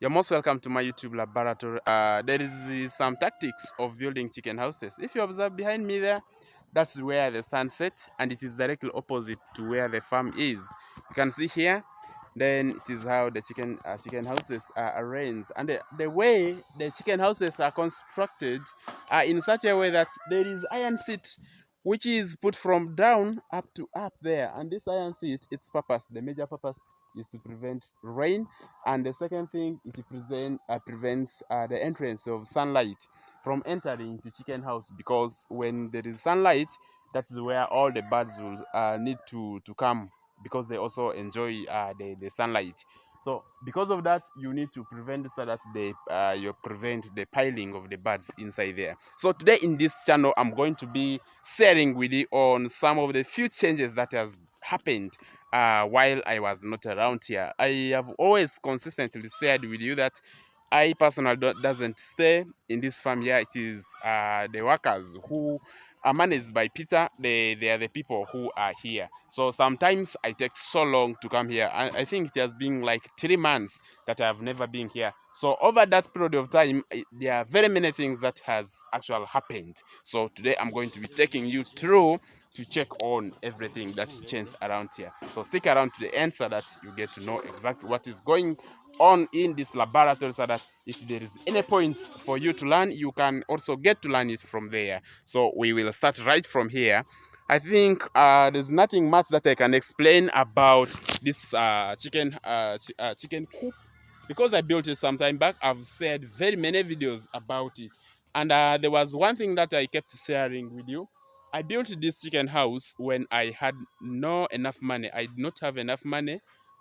You're most welcome to my YouTube laboratory. There is some tactics of building chicken houses. If you observe behind me there, that's where the sun sets, and it is directly opposite to where the farm is. You can see here, then it is how the chicken houses are arranged, and the way the chicken houses are constructed are in such a way that there is iron seat which is put from down up to up there, and this iron seat, its purpose, the major purpose, is to prevent rain, and the second thing, it prevents the entrance of sunlight from entering the chicken house, because when there is sunlight, that's where all the birds will need to come, because they also enjoy the sunlight. So because of that, you need to prevent so that you prevent the piling of the birds inside there. So today in this channel, I'm going to be sharing with you on some of the few changes that has happened while I was not around here. I have always consistently shared with you that I personally doesn't stay in this farm here. It is the workers who are managed by Peter. They are the people who are here. So sometimes I take so long to come here. I think it has been like 3 months that I have never been here. So over that period of time, there are very many things that has actually happened. So today I'm going to be taking you through to check on everything that's changed around here. So stick around to the end so that you get to know exactly what is going on in this laboratory, so that if there is any point for you to learn, you can also get to learn it from there. So we will start right from here. I think there's nothing much that I can explain about this chicken coop, because I built it some time back. I've said very many videos about it, and there was one thing that I kept sharing with you. I built this chicken house when I had no enough money. I did not have enough money,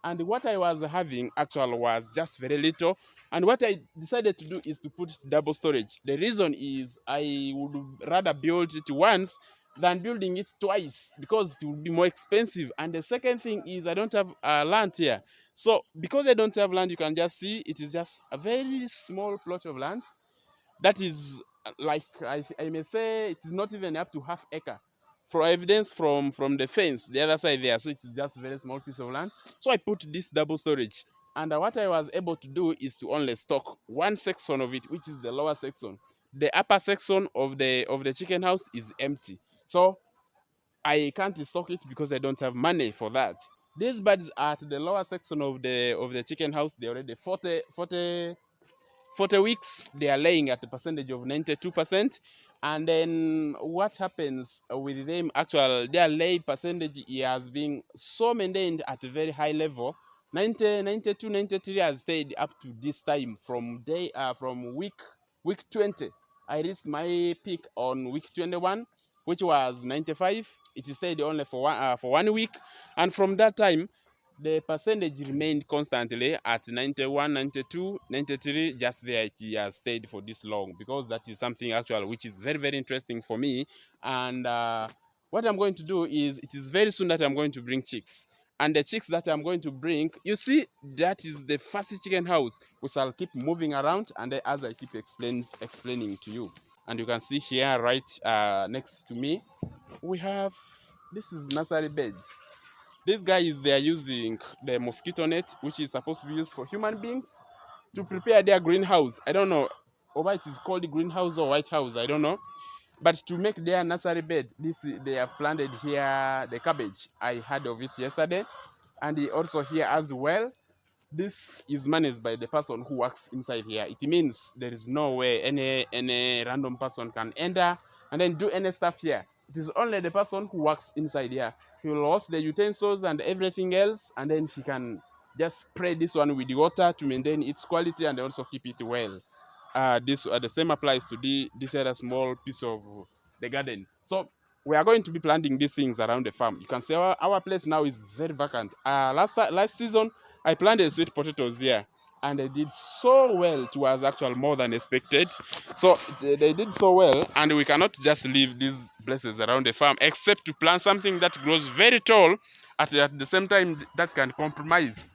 and what I was having actually was just very little. And what I decided to do is to put double storage. The reason is I would rather build it once than building it twice, because it would be more expensive. And the second thing is I don't have land here. So because I don't have land, you can just see it is just a very small plot of land that is like I may say it is not even up to half acre. For evidence from the fence, the other side there, so it is just a very small piece of land. So I put this double storage, and what I was able to do is to only stock one section of it, which is the lower section. The upper section of the chicken house is empty, so I can't stock it because I don't have money for that. These birds are at the lower section of the chicken house. They're already 40 weeks. They are laying at a percentage of 92%. And then what happens with them, actually their lay percentage has been so maintained at a very high level. 90, 92, 93 has stayed up to this time from week 20. I reached my peak on week 21, which was 95. It stayed only for 1 week, and from that time the percentage remained constantly at 91, 92, 93, just there. It has stayed for this long, because that is something actually which is very, very interesting for me. And what I'm going to do is, it is very soon that I'm going to bring chicks. And the chicks that I'm going to bring, you see, that is the first chicken house, which I'll keep moving around, and as I keep explaining to you. And you can see here right next to me, we have, this is nursery bed. These guys, they are using the mosquito net, which is supposed to be used for human beings, to prepare their greenhouse. I don't know whether it is called greenhouse or white house, I don't know. But to make their nursery bed, they have planted here the cabbage. I heard of it yesterday. And also here as well, this is managed by the person who works inside here. It means there is no way any random person can enter and then do any stuff here. It is only the person who works inside here. He will wash the utensils and everything else, and then he can just spray this one with the water to maintain its quality and also keep it well. The same applies to this other small piece of the garden. So we are going to be planting these things around the farm. You can see our place now is very vacant. Last season, I planted sweet potatoes here, and they did so well. It was actually more than expected. So they did so well, and we cannot just leave these places around the farm, except to plant something that grows very tall at the same time that can compromise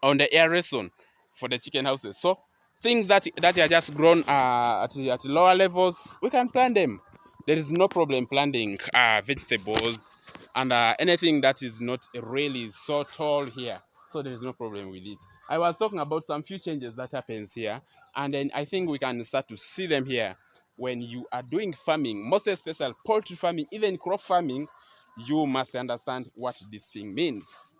on the aeration for the chicken houses. So things that are just grown at lower levels, we can plant them. There is no problem planting vegetables and anything that is not really so tall here. So there is no problem with it. I was talking about some few changes that happens here, and then I think we can start to see them here. When you are doing farming, most especially poultry farming, even crop farming, you must understand what this thing means.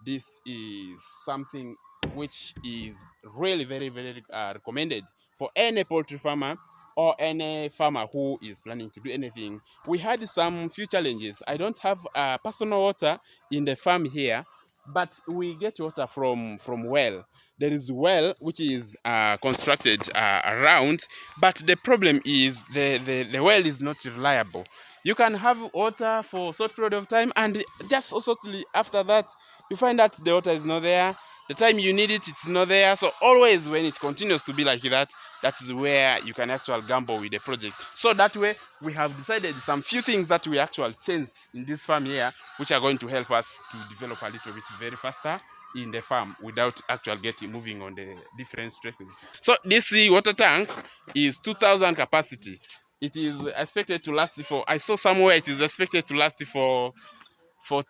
This is something which is really very recommended for any poultry farmer or any farmer who is planning to do anything. We had some few challenges. I don't have personal water in the farm here, but we get water from well. There is well which is constructed around, but the problem is the well is not reliable. You can have water for a short period of time, and just also after that you find that the water is not there. The time you need it, it's not there. So always when it continues to be like that, that is where you can actually gamble with the project. So that way we have decided some few things that we actually changed in this farm here, which are going to help us to develop a little bit very faster in the farm without actually getting moving on the different stresses. So this water tank is 2,000 capacity. It is expected to last for, I saw somewhere it is expected to last for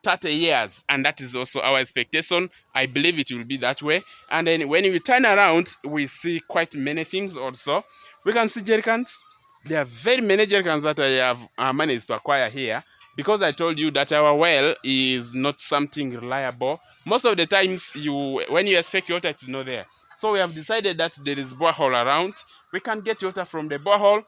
30 years, and that is also our expectation. I believe it will be that way. And then when we turn around, we see quite many things also. We can see jerrycans. There are very many jerrycans that I have managed to acquire here, because I told you that our well is not something reliable. Most of the times when you expect water, it's not there. So we have decided that there is borehole around. We can get water from the borehole.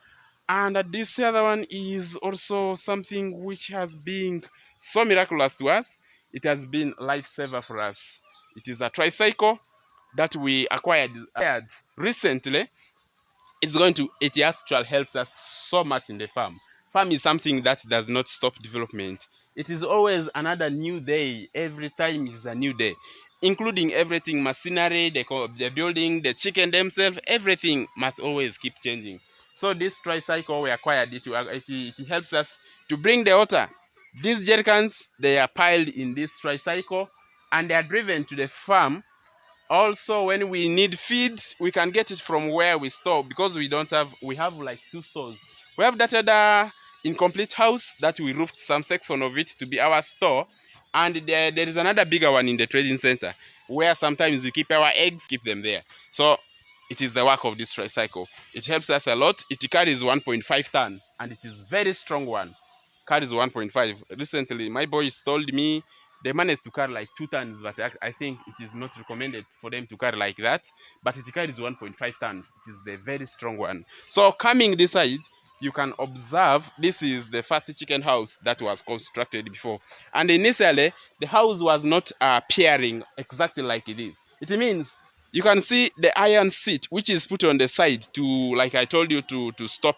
And this other one is also something which has been so miraculous to us. It has been lifesaver for us. It is a tricycle that we acquired recently. It actually helps us so much in the farm. Farm is something that does not stop development. It is always another new day. Every time is a new day, including everything, machinery, the building, the chicken themselves, everything must always keep changing. So this tricycle we acquired, it helps us to bring the water. These jerrycans, they are piled in this tricycle and they are driven to the farm. Also, when we need feed, we can get it from where we store, because we have like 2 stores. We have that other incomplete house that we roofed some section of it to be our store, and there is another bigger one in the trading center where sometimes we keep our eggs, keep them there. So it is the work of this tricycle. It helps us a lot. It carries 1.5 ton and it is very strong one. Carries 1.5. Recently, my boys told me they managed to carry like 2 tons, but I think it is not recommended for them to carry like that. But it carries 1.5 tons. It is the very strong one. So coming this side, you can observe this is the first chicken house that was constructed before. And initially, the house was not appearing exactly like it is. It means you can see the iron seat which is put on the side to, like I told you, to stop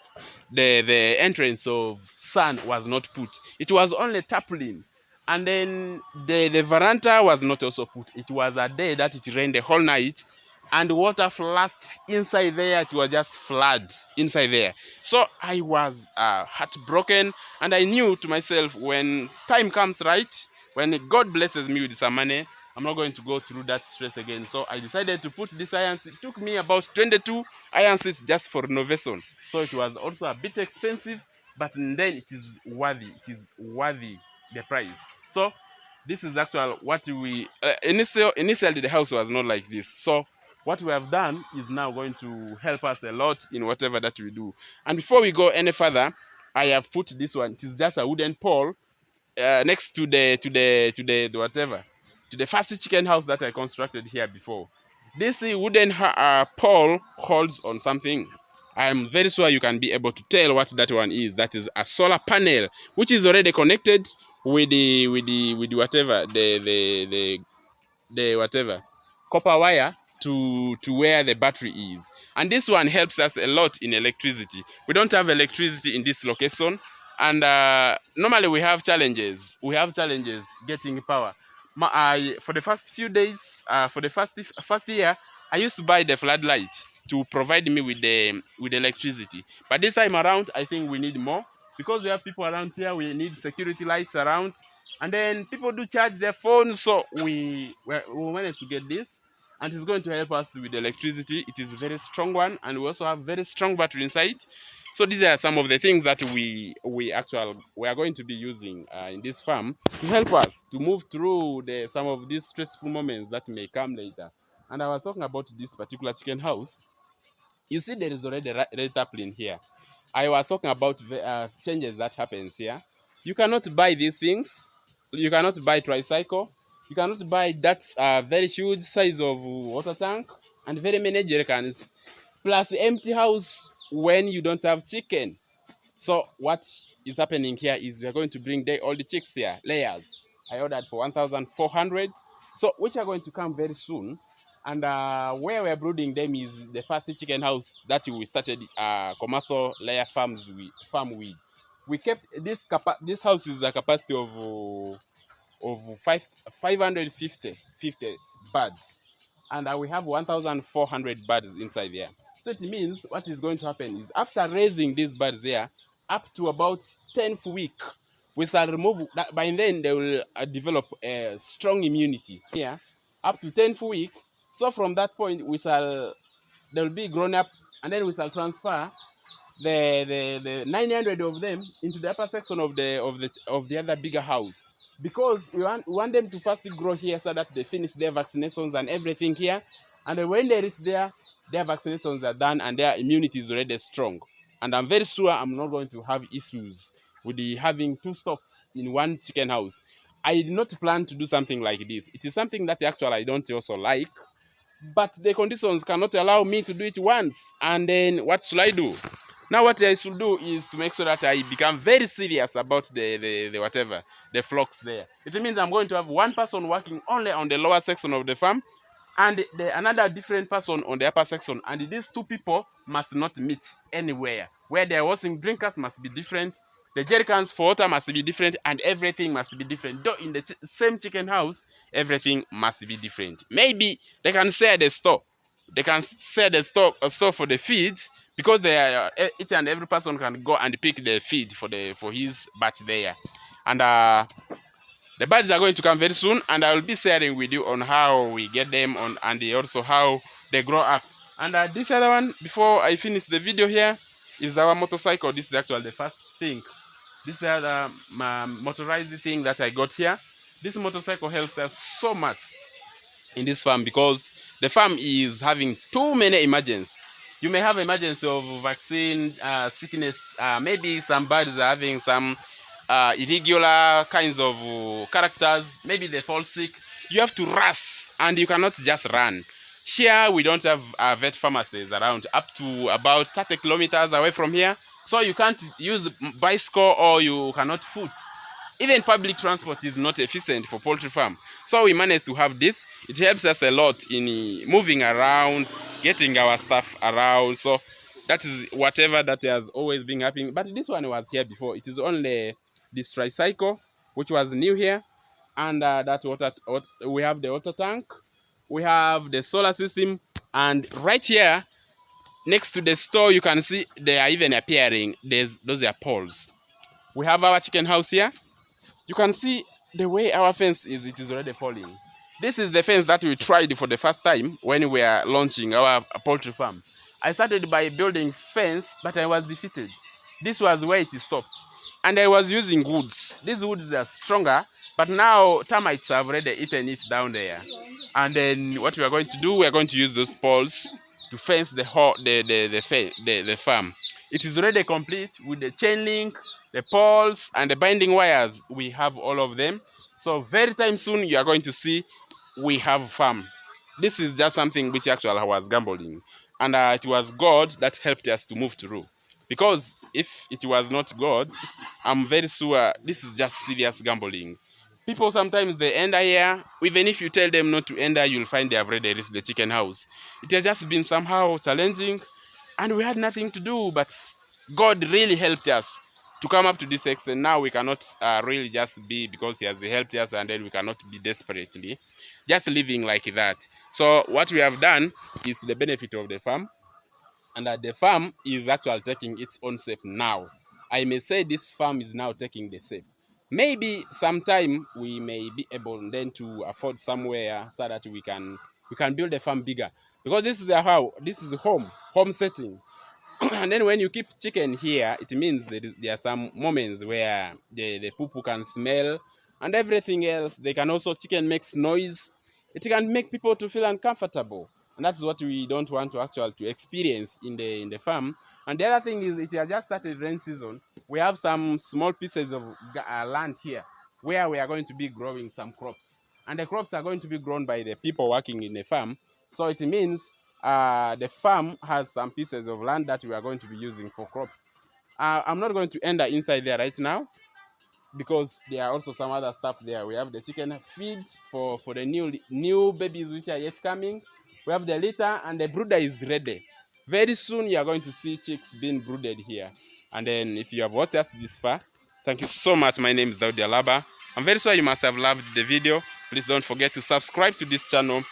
the entrance of sun was not put. It was only tarpaulin. And then the veranda was not also put. It was a day that it rained the whole night, and water flashed inside there. It was just flood inside there. So I was heartbroken, and I knew to myself, when time comes right, when God blesses me with some money, I'm not going to go through that stress again. So I decided to put this iron seat. It took me about 22 iron seats just for renovation. So it was also a bit expensive, but then it is worthy. It is worthy the price. So this is actually what we initially the house was not like this. So what we have done is now going to help us a lot in whatever that we do. And before we go any further, I have put this one. It is just a wooden pole next to the whatever, to the first chicken house that I constructed here before. This wooden pole holds on something. I'm very sure you can be able to tell what that one is. That is a solar panel which is already connected with the whatever, the whatever copper wire to where the battery is. And this one helps us a lot in electricity. We don't have electricity in this location, and normally we have challenges. Getting power. For the first few days, for the first year, I used to buy the floodlight to provide me with the electricity. But this time around, I think we need more, because we have people around here. We need security lights around, and then people do charge their phones. So we managed to get this, and it's going to help us with electricity. It is a very strong one, and we also have very strong battery inside. So these are some of the things that we are going to be using in this farm to help us to move through some of these stressful moments that may come later. And I was talking about this particular chicken house. You see, there is already red tarpaulin here. I was talking about the changes that happens here. You cannot buy these things. You cannot buy tricycle. You cannot buy that very huge size of water tank and very many jerrycans, plus empty house when you don't have chicken. So what is happening here is we are going to bring all the chicks here, layers. I ordered for 1,400, so which are going to come very soon. And where we're brooding them is the first chicken house that we started commercial layer farm with. We kept this house is a capacity of 550 birds, and we have 1,400 birds inside there. So it means what is going to happen is after raising these birds there, up to about 10th week, we shall remove that. By then they will develop a strong immunity here up to 10th week. So from that point they will be grown up, and then we shall transfer the 900 of them into the upper section of the other bigger house, because we want them to first grow here so that they finish their vaccinations and everything here, and then when they reach there, their vaccinations are done and their immunity is already strong. And I'm very sure I'm not going to have issues with having two stocks in one chicken house. I did not plan to do something like this. It is something that actually I don't also like, but the conditions cannot allow me to do it once. And then what should I do? Now what I should do is to make sure that I become very serious about the flocks there. It means I'm going to have one person working only on the lower section of the farm, and another different person on the upper section. And these two people must not meet anywhere. Where their washing drinkers must be different, the jerrycans for water must be different, and everything must be different. Though in the same chicken house, everything must be different. Maybe they can share the store. They can share the store for the feed, because they are, each and every person can go and pick the feed for his batch there. And the birds are going to come very soon, and I will be sharing with you on how we get them on, and also how they grow up. And this other one, before I finish the video here, is our motorcycle. This is actually the first thing. This is the motorized thing that I got here. This motorcycle helps us so much in this farm, because the farm is having too many emergencies. You may have emergency of vaccine, sickness. Maybe some birds are having some irregular kinds of characters. Maybe they fall sick. You have to rush, and you cannot just run. Here we don't have vet pharmacies around, up to about 30 kilometers away from here. So you can't use bicycle, or you cannot foot. Even public transport is not efficient for poultry farm. So we managed to have this. It helps us a lot in moving around, getting our stuff around. So that is whatever that has always been happening. But this one was here before. It is only this tricycle, which was new here. And we have the water tank. We have the solar system. And right here, next to the store, you can see they are even appearing. Those are poles. We have our chicken house here. You can see the way our fence is, it is already falling. This is the fence that we tried for the first time when we were launching our poultry farm. I started by building fence, but I was defeated. This was where it stopped. And I was using woods. These woods are stronger, but now termites have already eaten it down there. And then what we are going to do, we are going to use those poles to fence the farm. It is already complete with the chain link, the poles, and the binding wires. We have all of them. So very time soon, you are going to see we have a farm. This is just something which actually was gambling. And it was God that helped us to move through. Because if it was not God, I'm very sure this is just serious gambling. People sometimes they enter here. Even if you tell them not to enter, you'll find they have already reached the chicken house. It has just been somehow challenging, and we had nothing to do, but God really helped us to come up to this extent. Now we cannot really just be, because he has helped us, and then we cannot be desperately just living like that. So what we have done is to the benefit of the farm, and that the farm is actually taking its own shape now. I may say this farm is now taking the shape. Maybe sometime we may be able then to afford somewhere so that we can build a farm bigger, because this is a home setting. And then when you keep chicken here, it means there are some moments where the poo can smell and everything else. Chicken makes noise. it can make people to feel uncomfortable, and that's what we don't want to actually to experience in the farm. And the other thing is, it has just started rain season. We have some small pieces of land here where we are going to be growing some crops, and the crops are going to be grown by the people working in the farm. So it means the farm has some pieces of land that we are going to be using for crops. I'm not going to enter inside there right now, because there are also some other stuff there. We have the chicken feed for the new babies which are yet coming. We have the litter, and the brooder is ready. Very soon you are going to see chicks being brooded here. And then if you have watched us this far, thank you so much. My name is Daudi Alaba. I'm very sure you must have loved the video. Please don't forget to subscribe to this channel.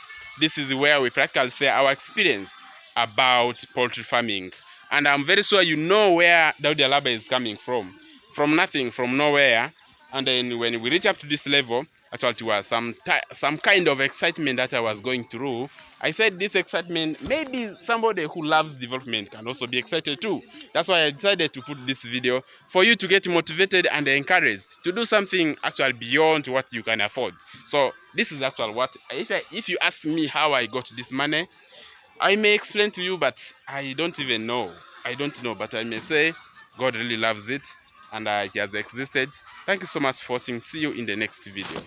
This is where we practically share our experience about poultry farming. And I'm very sure you know where Daudi Alaba is coming from. From nothing, from nowhere. And then when we reach up to this level, actually it was some kind of excitement that I was going through. I said this excitement, maybe somebody who loves development can also be excited too. That's why I decided to put this video, for you to get motivated and encouraged to do something actually beyond what you can afford. So this is actually what, if you ask me how I got this money, I may explain to you, but I don't even know. I don't know, but I may say God really loves it, and it has existed. Thank you so much for watching. See you in the next video.